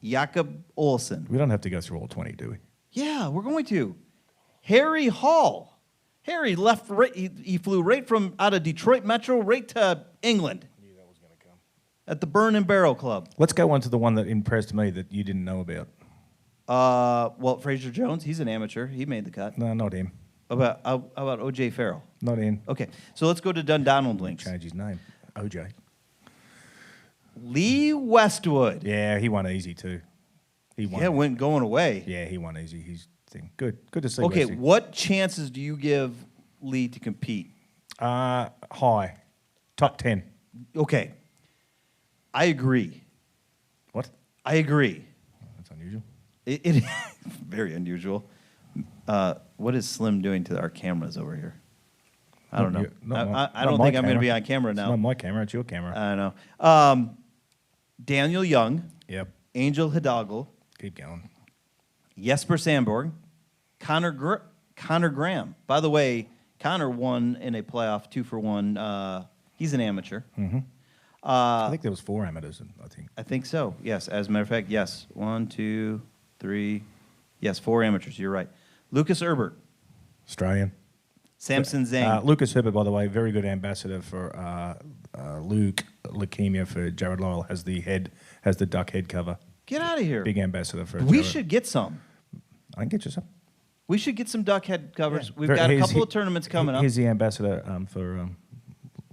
Jakob Olsen. We don't have to go through all 20, do we? Yeah, we're going to. Harry Hall. Harry left. He flew right from out of Detroit Metro right to England. I knew that was going to come. At the Burn and Barrel Club. Let's go on to the one that impressed me that you didn't know about. Well, Fraser Jones. He's an amateur. He made the cut. No, not him. How about O.J. Farrell? Not in. Okay, so let's go to Dundonald links. Change his name. OJ. Lee Westwood. Yeah, he won easy too. He won. Yeah, went going away. Yeah, he won easy. His thing. Good to see. Okay, Westy. what chances do you give Lee to compete? High. Top 10. Okay, I agree. What? I agree. That's unusual. It very unusual. What is Slim doing to our cameras over here? I don't know. I don't think I'm going to be on camera It's now. not my camera. It's your camera. I don't know. Daniel Young, Yep. Angel Hidalgo, Keep going. Jesper Sandborg, Connor Graham. By the way, Connor won in a playoff 2-for-1. He's an amateur. Mm-hmm. I think there was 4 amateurs. I think so. Yes. As a matter of fact, yes. 1, 2, 3. Yes, 4 amateurs. You're right. Lucas Herbert, Australian. Samson Zhang. Lucas Herbert, by the way, very good ambassador for leukemia for Jared Lowell. Has the duck head cover. Get out of here. Big ambassador for. We Jared. should get some. I can get you some. We should get some duck head covers. Yeah. We've got a couple of tournaments coming up. He's the ambassador for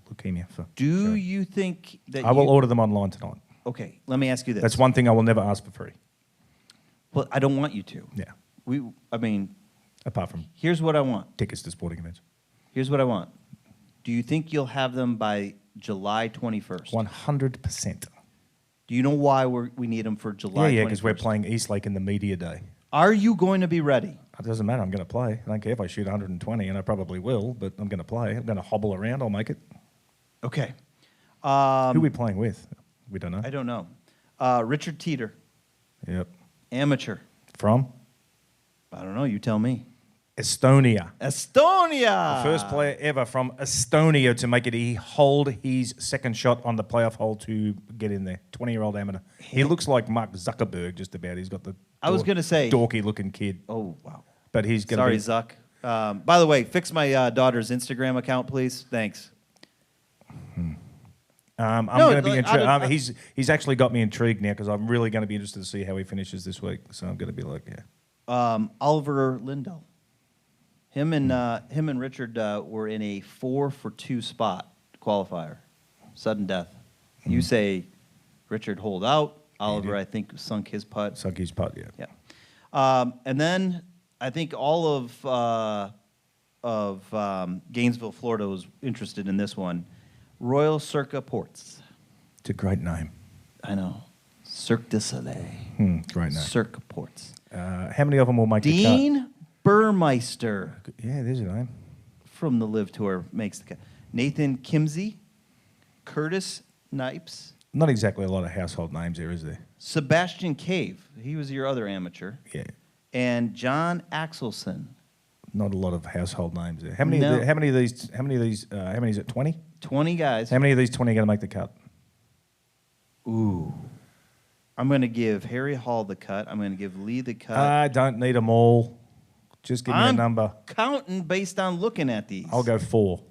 leukemia. Do you think that I will order them online tonight. Okay, let me ask you this. That's one thing I will never ask for free. Well, I don't want you to. Yeah. I mean, Apart from here's what I want. tickets to sporting events. Here's what I want. Do you think you'll have them by July 21st? 100%. Do you know why we need them for July 21st? Yeah, because we're playing Eastlake in the media day. Are you going to be ready? It doesn't matter. I'm going to play. I don't care if I shoot 120, and I probably will, but I'm going to play. I'm going to hobble around. I'll make it. Okay. Who are we playing with? We don't know. I don't know. Richard Teeter, Yep. amateur. From? I don't know. You tell me. Estonia. Estonia. The first player ever from Estonia to make it. He hold his second shot on the playoff hole to get in there. 20-year-old amateur. He looks like Mark Zuckerberg just about. He's got the I was going to say dorky-looking kid. Oh, wow. But he's going to Sorry, Zuck. By the way, fix my daughter's Instagram account, please. Thanks. I'm No, going to be like, intrigued. He's actually got me intrigued now because I'm really going to be interested to see how he finishes this week. So I'm going to be like, yeah. Oliver Lindell. Him and Richard were in a 4-for-2 spot qualifier, sudden death. You say Richard holed out. Oliver, I think, sunk his putt. Sunk his putt, yeah. Yeah. And then I think all of Gainesville, Florida was interested in this one. Royal Circa Ports. It's a great name. I know. Cirque du Soleil. Great name. Circa Ports. How many of them will make the Dean Burmeister cut? Yeah, there's your name. from the Live Tour makes the cut. Nathan Kimsey, Curtis Knipes, Not exactly a lot of household names there, is there? Sebastian Cave. He was your other amateur. Yeah. And John Axelson. Not a lot of household names there. How many? No. How many of these? How many is it? 20? 20 guys. How many of these 20 are going to make the cut? Ooh. I'm going to give Harry Hall the cut. I'm going to give Lee the cut. I don't need them all. Just give me a I'm number. counting based on looking at these. I'll go 4.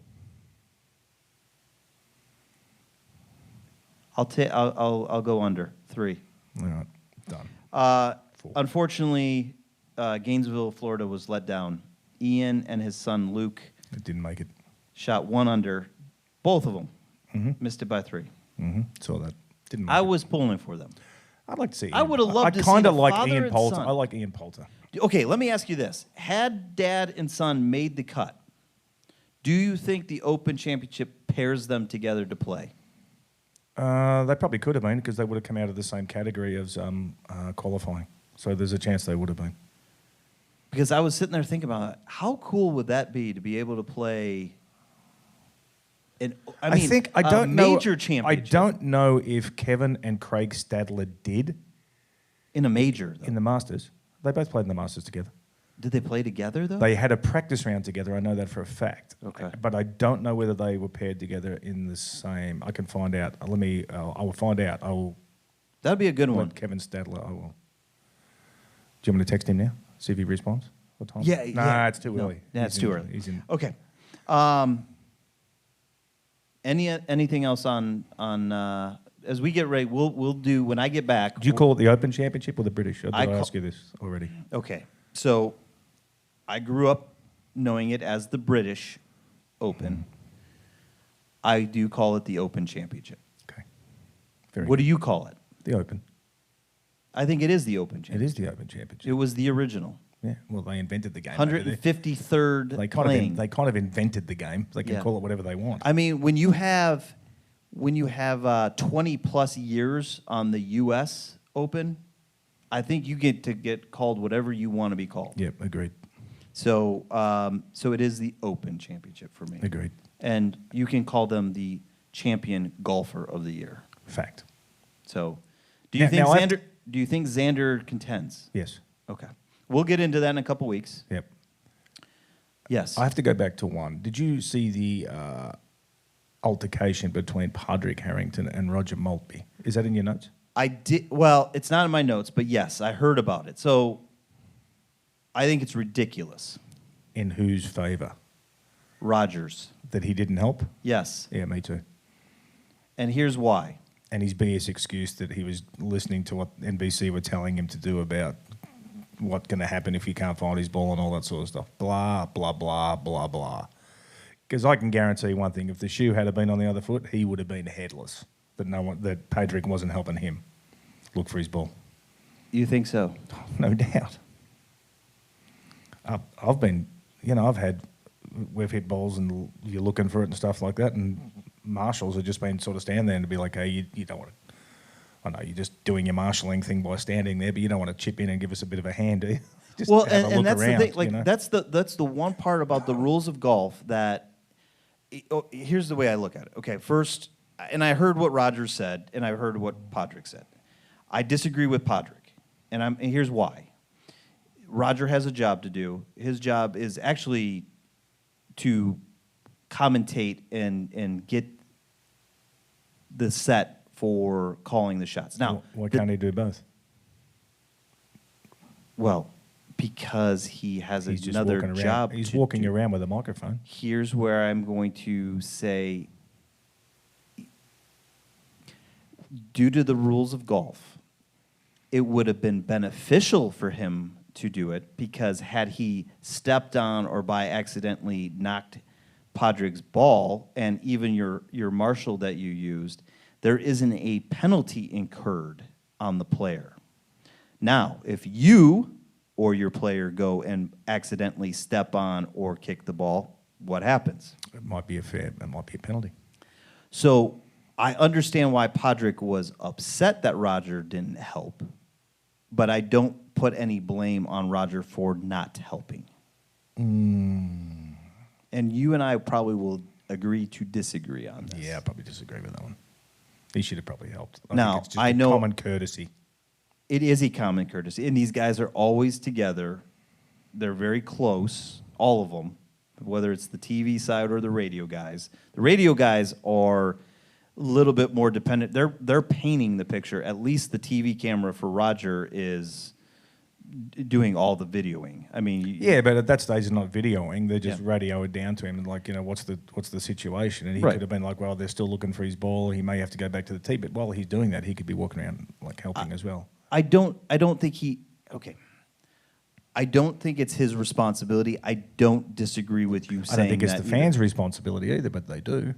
I'll go under 3. All right, done. 4. Unfortunately, Gainesville, Florida was let down. Ian and his son Luke It didn't make it. shot 1 under. Both of them missed it by 3. Saw that. Didn't make I it. was pulling for them. I'd like to see. I Ian. would've loved I to see kind the of like father Ian and Poulter. son. I like Ian Poulter. Okay, let me ask you this. Had dad and son made the cut, do you think the Open Championship pairs them together to play? They probably could have been because they would have come out of the same category as qualifying. So there's a chance they would have been. Because I was sitting there thinking about how cool would that be to be able to play I think I don't know. major championship. I don't know if Kevin and Craig Stadler did In a major, though. in the Masters. They both played in the Masters together. Did they play together, though? They had a practice round together. I know that for a fact. Okay. But I don't know whether they were paired together in the same. I can find out. I will find out. I will. That'd be a good one. Let Kevin Stadler. I will. Do you want me to text him now? See if he responds. What time? Yeah. Nah, yeah. it's too No, early. Yeah, it's He's too in- early. He's in. Okay. Anything else on as we get ready? We'll do when I get back. Do you call it the Open Championship or the British? Or did I call- ask you this already? Okay. So I grew up knowing it as the British Open, I do call it the Open Championship. Okay. What do you call it? The Open. I think it is the Open Championship. It is the Open Championship. It was the original. Yeah. Well, they invented the game. 153rd They playing. they kind of invented the game. They can Yeah. call it whatever they want. I mean, when you have 20 plus years on the U.S. Open, I think you get to get called whatever you want to be called. Yep, agreed. So, so it is the Open Championship for me. Agreed. And you can call them the champion golfer of the year. Fact. So, do you think Xander? Do you think Xander contends? Yes. Okay, we'll get into that in a couple weeks. Yep. Yes. I have to go back to one. Did you see the altercation between Padraig Harrington and Roger Maltby? Is that in your notes? I did. Well, it's not in my notes, but yes, I heard about it. So, I think it's ridiculous. In whose favour? Rogers. That he didn't help? Yes. Yeah, me too. And here's why. And his BS excuse that he was listening to what NBC were telling him to do about what's going to happen if he can't find his ball and all that sort of stuff. Blah, blah, blah, blah, blah. Because I can guarantee one thing, if the shoe had been on the other foot, he would have been headless. That Padraig wasn't helping him look for his ball. You think so? No doubt. We've hit balls and you're looking for it and stuff like that, and marshals have just been sort of standing there and be like, hey, you don't want to, I know you're just doing your marshalling thing by standing there, but you don't want to chip in and give us a bit of a hand, do you? Just well, have a and look that's around, the thing. Like you know? that's the one part about the rules of golf that. Here's the way I look at it. Okay, first, and I heard what Rogers said, and I heard what Padraig said. I disagree with Padraig, and here's why. Roger has a job to do. His job is actually to commentate and get the set for calling the shots. Now, why can't he do both? Well, because he has He's just another walking around. job. He's to walking do. around with a microphone. Here's where I'm going to say, due to the rules of golf, it would have been beneficial for him to do it, because had he stepped on or by accidentally knocked Padraig's ball, and even your marshal that you used, there isn't a penalty incurred on the player. Now, if you or your player go and accidentally step on or kick the ball, what happens? It might be a penalty. So I understand why Padraig was upset that Roger didn't help, but I don't put any blame on Roger for not helping. And you and I probably will agree to disagree on this. Yeah, I probably disagree with that one. He should have probably helped. Now, think it's just I know- common courtesy. It is a common courtesy, and these guys are always together. They're very close, all of them, whether it's the TV side or the radio guys. The radio guys are a little bit more dependent. They're painting the picture. At least the TV camera for Roger is doing all the videoing. I mean, Yeah, but at that stage, they're not videoing. They just Yeah. radio it down to him and like, what's the situation? And he Right. could have been like, well, they're still looking for his ball. He may have to go back to the tee. But while he's doing that, he could be walking around like helping as well. I don't think he. Okay. I don't think it's his responsibility. I don't disagree with you I saying don't think it's that the fans' responsibility either, but they do.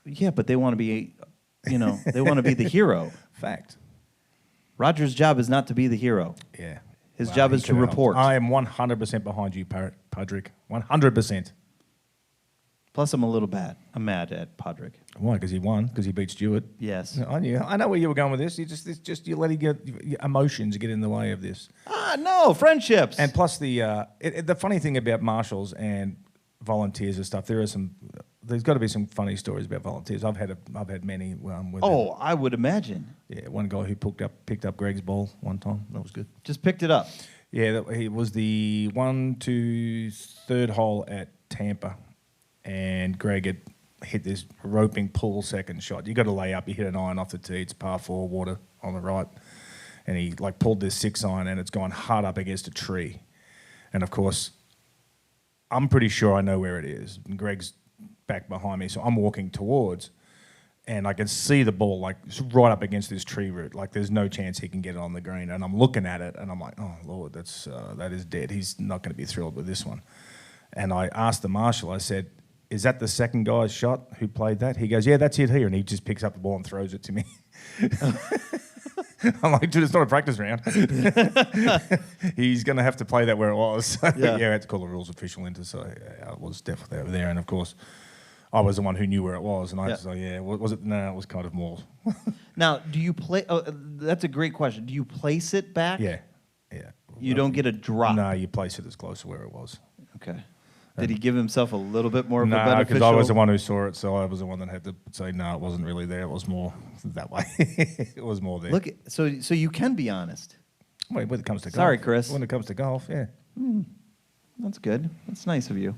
Yeah, but they want to be, they want to be the hero. Fact. Roger's job is not to be the hero. Yeah. His job he is to could have helped. report. I am 100% behind you, Padraig. 100%. Plus, I'm a little bad. I'm mad at Padraig. Why? Because he won. Because he beat Stewart. Yes. I knew. I know where you were going with this. You letting your emotions get in the way of this. No, friendships. And plus the funny thing about marshals and volunteers and stuff, there's got to be some funny stories about volunteers. I've had many. With I would imagine. yeah, one guy who picked up Greg's ball one time. That was good. Just picked it up. Yeah, he was the 1 to 3rd hole at Tampa, and Greg had hit this roping pull second shot. You got to lay up. You hit an iron off the tee. It's par 4, water on the right, and he pulled this 6 iron, and it's gone hard up against a tree, and of course, I'm pretty sure I know where it is. And Greg's back behind me, so I'm walking towards, and I can see the ball like right up against this tree root. Like there's no chance he can get it on the green. And I'm looking at it, and I'm like, oh Lord, that is dead. He's not going to be thrilled with this one. And I asked the marshal. I said, "Is that the second guy's shot who played that?" He goes, "Yeah, that's it here." And he just picks up the ball and throws it to me. I'm like, dude, it's not a practice round. He's going to have to play that where it was. So, yeah, I had to call the rules official in to say I was definitely over there. And, of course, I was the one who knew where it was. And I was like, yeah, was it? No, it was kind of more. Now, do you play? Oh, that's a great question. Do you place it back? Yeah. You don't get a drop? No, you place it as close to where it was. Okay. Did he give himself a little bit more of a No, beneficial? because I was the one who saw it, so I was the one that had to say, no, it wasn't really there. It was more that way. It was more there. Look, so you can be honest. Wait, when it comes to golf. Sorry, Chris. When it comes to golf, yeah. That's good. That's nice of you.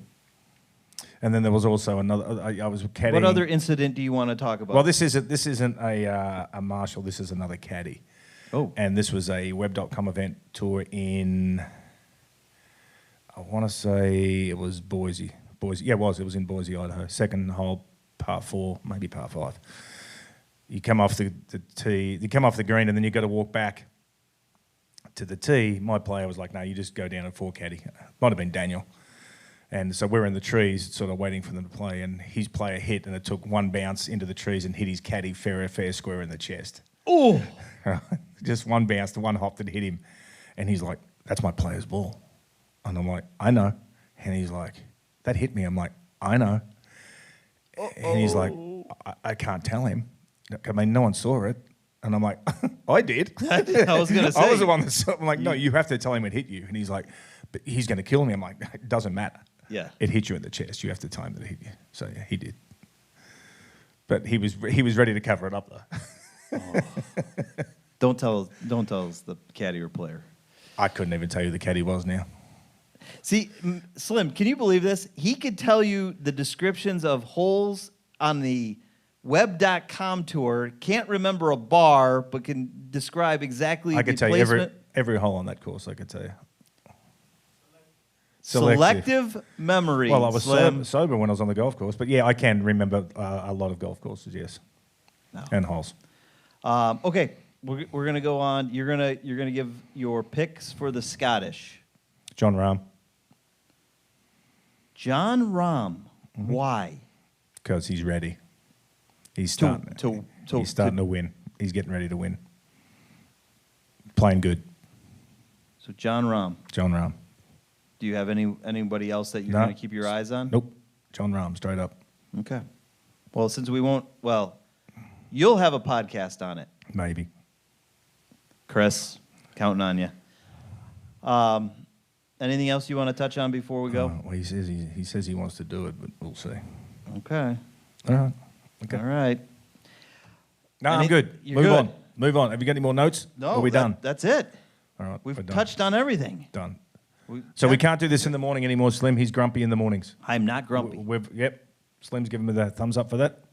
And then there was also another. I was caddying. What other incident do you want to talk about? Well, this isn't a marshal. This is another caddy. Oh. And this was a Web.com event tour in. I want to say it was Boise. Yeah, it was. It was in Boise, Idaho. Second hole, par 4, maybe par 5. You come off the tee. You come off the green, and then you got to walk back to the tee. My player was like, "No, you just go down and 4 caddy." Might have been Daniel. And so we're in the trees, sort of waiting for them to play. And his player hit, and it took one bounce into the trees and hit his caddy fair square in the chest. Oh. Just one bounce, the one hop that hit him, and he's like, "That's my player's ball." And I'm like, "I know." And he's like, "That hit me." I'm like, "I know." And he's like, I can't tell him. I mean, no one saw it. And I'm like, "I did." I was going to say. I was the one that saw it. I'm like, "No, you have to tell him it hit you." And he's like, "But he's going to kill me." I'm like, "It doesn't matter. Yeah. It hit you in the chest. You have to tell him that it hit you." So, yeah, he did. But he was ready to cover it up, though. Don't tell us the caddy or player. I couldn't even tell you who the caddy was now. See, Slim, can you believe this? He could tell you the descriptions of holes on the web.com tour, can't remember a bar, but can describe exactly I could the tell you placement. every hole on that course, I could tell you. Selective memory. Well, I was Slim. sober when I was on the golf course, but yeah, I can remember a lot of golf courses, yes, and holes. Okay, we're gonna go on. You're gonna give your picks for the Scottish. John Rahm. John Rahm. Mm-hmm. Why? Because he's ready. He's starting to win. He's getting ready to win. Playing good. So John Rahm. John Rahm. Do you have anybody else that you're No. going to keep your eyes on? Nope. John Rahm, straight up. Okay. Well, since we won't, you'll have a podcast on it. Maybe. Chris, counting on you. Anything else you want to touch on before we go? Well, he says he wants to do it, but we'll see. Okay. All right. Okay. All right. No, I'm good. You're Move good. on. Move on. Have you got any more notes? No, Or are we done? That's it. All right. We've we're done. touched on everything. Done. So we can't do this in the morning anymore, Slim. He's grumpy in the mornings. I'm not grumpy. Yep. Slim's giving me the thumbs up for that.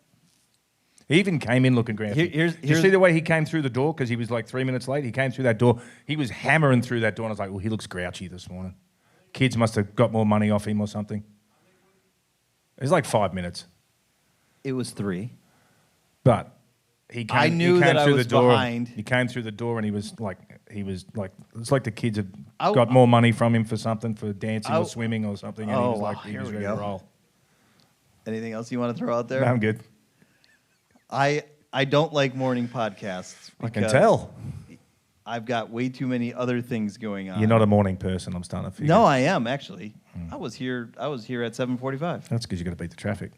He even came in looking grumpy. Did you see the way he came through the door? Because he was like 3 minutes late. He came through that door. He was hammering through that door, and I was like, well, he looks grouchy this morning. Kids must have got more money off him or something. It was like 5 minutes. It was 3. But he came, I knew he came that I through was the door. behind. He came through the door, and he was like, it's like the kids had got more money from him for something, for dancing or swimming or something, and he was like, he was ready to roll. Anything else you want to throw out there? No, I'm good. I don't like morning podcasts. I can tell. I've got way too many other things going on. You're not a morning person, I'm starting to figure. No, I am actually. I was here at 7:45. That's because you got to beat the traffic.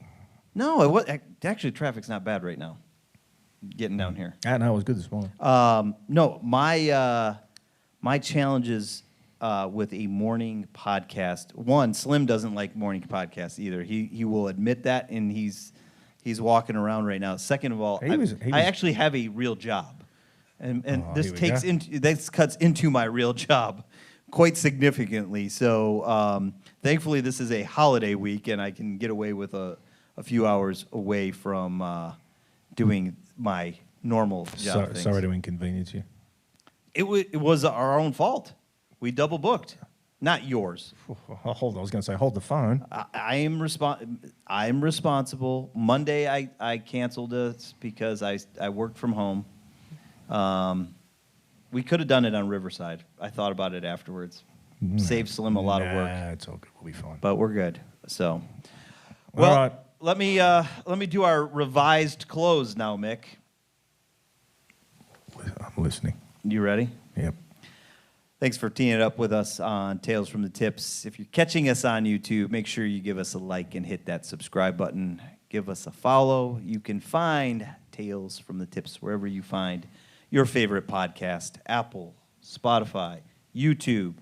No, actually traffic's not bad right now. Getting down here. No, it was good this morning. No, my challenges with a morning podcast. One, Slim doesn't like morning podcasts either. He will admit that, and he's walking around right now. Second of all, I actually have a real job. And this cuts into my real job quite significantly. So thankfully, this is a holiday week, and I can get away with a few hours away from doing my normal job things. Sorry to inconvenience you. It was our own fault. We double booked. Not yours. Hold on, I was going to say, hold the phone. I am responsible. Monday I canceled it because I worked from home. We could have done it on Riverside. I thought about it afterwards. Saved Slim a lot of work. It's all good. We'll be fine. But we're good. So, well, all right. let me do our revised close now, Mick. I'm listening. You ready? Yep. Thanks for teeing it up with us on Tales from the Tips. If you're catching us on YouTube, make sure you give us a like and hit that subscribe button. Give us a follow. You can find Tales from the Tips wherever you find your favorite podcast, Apple, Spotify, YouTube,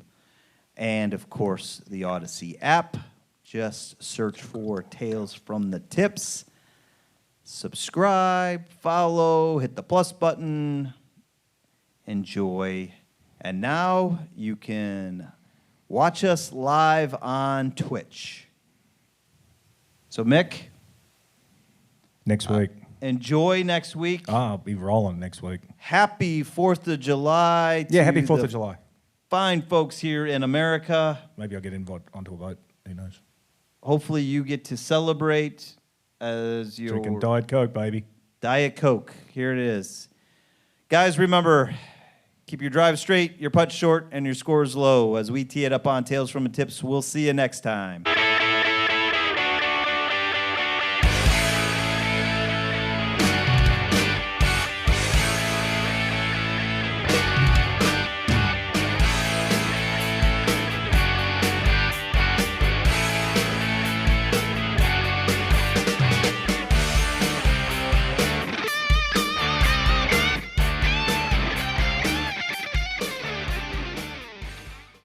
and, of course, the Odyssey app. Just search for Tales from the Tips. Subscribe, follow, hit the plus button. Enjoy. And now you can watch us live on Twitch. So, Mick. Next week. Enjoy next week. I'll be rolling next week. Happy 4th of July. Yeah, happy 4th of July. Fine folks here in America. Maybe I'll get invited onto a boat. Who knows? Hopefully you get to celebrate as your... Drinking Diet Coke, baby. Diet Coke. Here it is. Guys, remember... Keep your drive straight, your putt short, and your scores low. As we tee it up on Tales from the Tips, we'll see you next time.